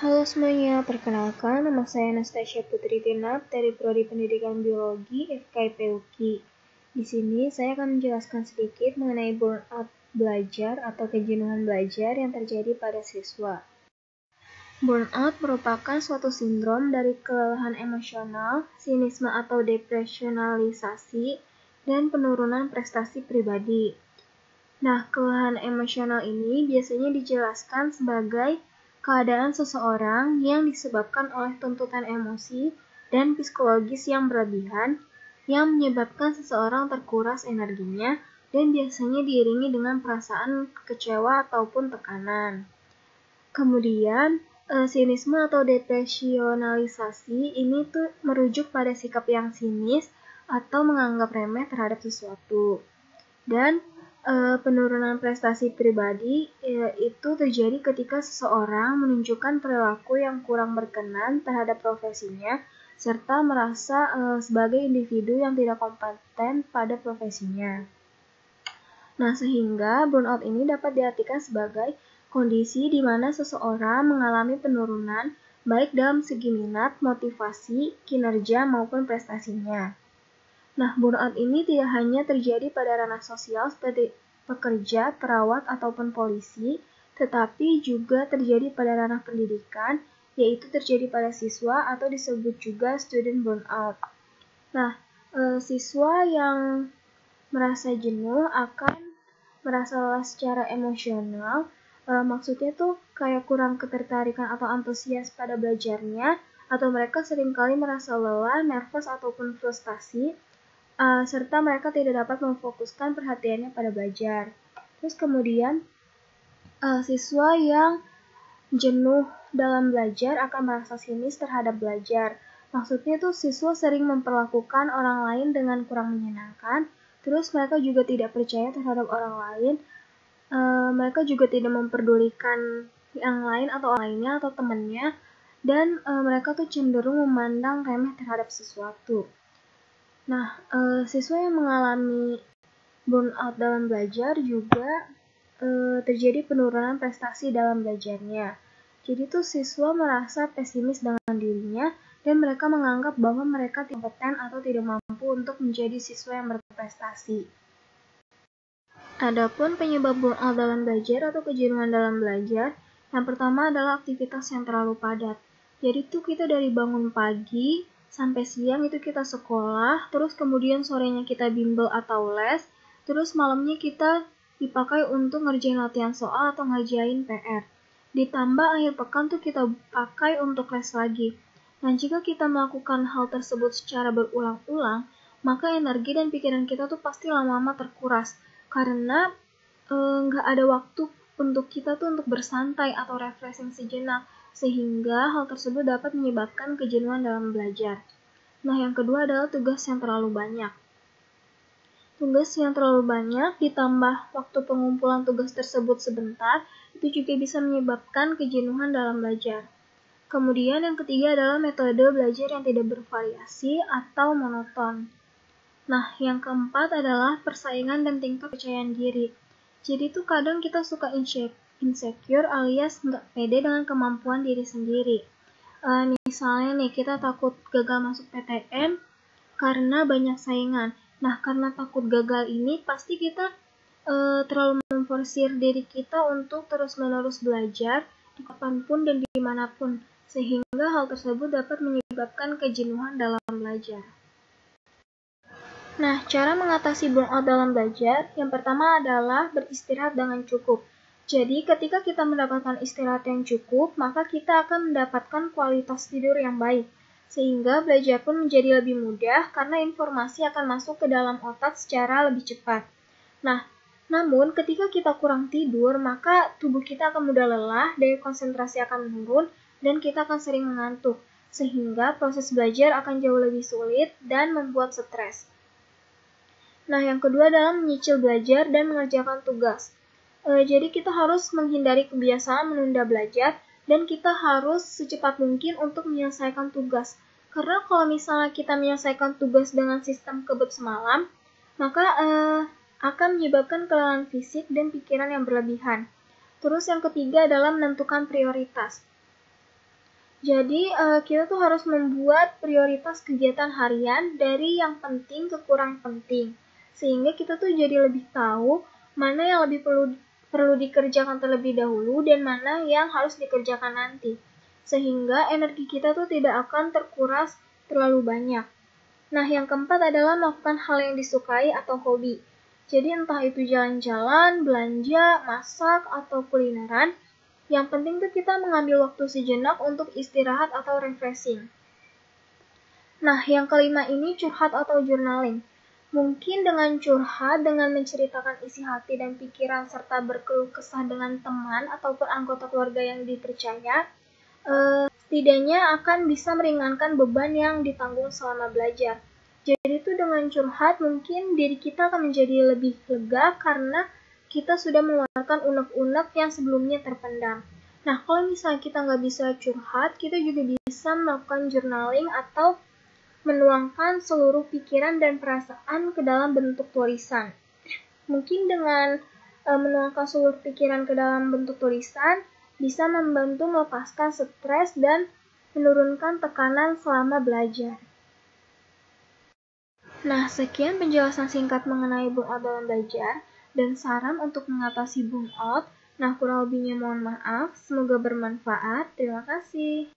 Halo semuanya, perkenalkan nama saya Anastasia Putri Tinap dari Prodi Pendidikan Biologi FKIP UKI. Di sini saya akan menjelaskan sedikit mengenai burnout belajar atau kejenuhan belajar yang terjadi pada siswa. Burnout merupakan suatu sindrom dari kelelahan emosional, sinisme atau depresionalisasi, dan penurunan prestasi pribadi. Nah, kelelahan emosional ini biasanya dijelaskan sebagai keadaan seseorang yang disebabkan oleh tuntutan emosi dan psikologis yang berlebihan yang menyebabkan seseorang terkuras energinya dan biasanya diiringi dengan perasaan kecewa ataupun tekanan. Kemudian, sinisme atau depresionalisasi ini tuh merujuk pada sikap yang sinis atau menganggap remeh terhadap sesuatu. Dan penurunan prestasi pribadi itu terjadi ketika seseorang menunjukkan perilaku yang kurang berkenan terhadap profesinya serta merasa sebagai individu yang tidak kompeten pada profesinya. Nah, sehingga burnout ini dapat diartikan sebagai kondisi di mana seseorang mengalami penurunan baik dalam segi minat, motivasi, kinerja maupun prestasinya. Nah, burnout ini tidak hanya terjadi pada ranah sosial seperti pekerja, perawat, ataupun polisi, tetapi juga terjadi pada ranah pendidikan, yaitu terjadi pada siswa atau disebut juga student burnout. Nah, siswa yang merasa jenuh akan merasa lelah secara emosional, maksudnya tuh kayak kurang ketertarikan atau antusias pada belajarnya, atau mereka seringkali merasa lelah, nervous, ataupun frustasi, serta mereka tidak dapat memfokuskan perhatiannya pada belajar. Terus kemudian, siswa yang jenuh dalam belajar akan merasa sinis terhadap belajar. Maksudnya tuh siswa sering memperlakukan orang lain dengan kurang menyenangkan, terus mereka juga tidak percaya terhadap orang lain, mereka juga tidak memperdulikan yang lain atau orang lainnya atau temannya, dan mereka tuh cenderung memandang remeh terhadap sesuatu. Nah, siswa yang mengalami burnout dalam belajar juga terjadi penurunan prestasi dalam belajarnya. Jadi tuh siswa merasa pesimis dengan dirinya dan mereka menganggap bahwa mereka tidak kompeten atau tidak mampu untuk menjadi siswa yang berprestasi. Adapun penyebab burnout dalam belajar atau kejenuhan dalam belajar, yang pertama adalah aktivitas yang terlalu padat. Jadi tuh kita dari bangun pagi sampai siang itu kita sekolah, terus kemudian sorenya kita bimbel atau les, terus malamnya kita dipakai untuk ngerjain latihan soal atau ngerjain PR. Ditambah akhir pekan tuh kita pakai untuk les lagi. Nah, jika kita melakukan hal tersebut secara berulang-ulang, maka energi dan pikiran kita tuh pasti lama-lama terkuras. Karena nggak ada waktu untuk kita tuh untuk bersantai atau refreshing sejenak, sehingga hal tersebut dapat menyebabkan kejenuhan dalam belajar. Nah, yang kedua adalah tugas yang terlalu banyak. Tugas yang terlalu banyak ditambah waktu pengumpulan tugas tersebut sebentar, itu juga bisa menyebabkan kejenuhan dalam belajar. Kemudian yang ketiga adalah metode belajar yang tidak bervariasi atau monoton. Nah, yang keempat adalah persaingan dan tingkat kepercayaan diri. Jadi tuh kadang kita suka insecure alias nggak pede dengan kemampuan diri sendiri. Misalnya nih, kita takut gagal masuk PTN karena banyak saingan. Nah, karena takut gagal ini, pasti kita terlalu memforsir diri kita untuk terus-menerus belajar di kapanpun dan dimanapun, sehingga hal tersebut dapat menyebabkan kejenuhan dalam belajar. Nah, cara mengatasi burnout dalam belajar, yang pertama adalah beristirahat dengan cukup. Jadi, ketika kita mendapatkan istirahat yang cukup, maka kita akan mendapatkan kualitas tidur yang baik, sehingga belajar pun menjadi lebih mudah karena informasi akan masuk ke dalam otak secara lebih cepat. Nah, namun ketika kita kurang tidur, maka tubuh kita akan mudah lelah, daya konsentrasi akan menurun, dan kita akan sering mengantuk, sehingga proses belajar akan jauh lebih sulit dan membuat stres. Nah, yang kedua adalah menyicil belajar dan mengerjakan tugas. Jadi kita harus menghindari kebiasaan menunda belajar dan kita harus secepat mungkin untuk menyelesaikan tugas. Karena kalau misalnya kita menyelesaikan tugas dengan sistem kebut semalam, maka akan menyebabkan kelelahan fisik dan pikiran yang berlebihan. Terus yang ketiga adalah menentukan prioritas. Jadi, kita tuh harus membuat prioritas kegiatan harian dari yang penting ke kurang penting. Sehingga kita tuh jadi lebih tahu mana yang lebih perlu dikerjakan terlebih dahulu dan mana yang harus dikerjakan nanti. Sehingga energi kita tuh tidak akan terkuras terlalu banyak. Nah, yang keempat adalah melakukan hal yang disukai atau hobi. Jadi entah itu jalan-jalan, belanja, masak, atau kulineran, yang penting tuh kita mengambil waktu sejenak untuk istirahat atau refreshing. Nah, yang kelima ini curhat atau journaling. Mungkin dengan curhat, dengan menceritakan isi hati dan pikiran serta berkeluh kesah dengan teman ataupun anggota keluarga yang dipercaya, setidaknya akan bisa meringankan beban yang ditanggung selama belajar. Jadi itu dengan curhat mungkin diri kita akan menjadi lebih lega karena kita sudah mengeluarkan unek-unek yang sebelumnya terpendam. Nah, kalau misalnya kita nggak bisa curhat, kita juga bisa melakukan journaling atau menuangkan seluruh pikiran dan perasaan ke dalam bentuk tulisan. Mungkin dengan menuangkan seluruh pikiran ke dalam bentuk tulisan, bisa membantu melepaskan stres dan menurunkan tekanan selama belajar. Nah, sekian penjelasan singkat mengenai burnout dalam belajar dan saran untuk mengatasi burnout. Nah, kurang lebihnya mohon maaf. Semoga bermanfaat. Terima kasih.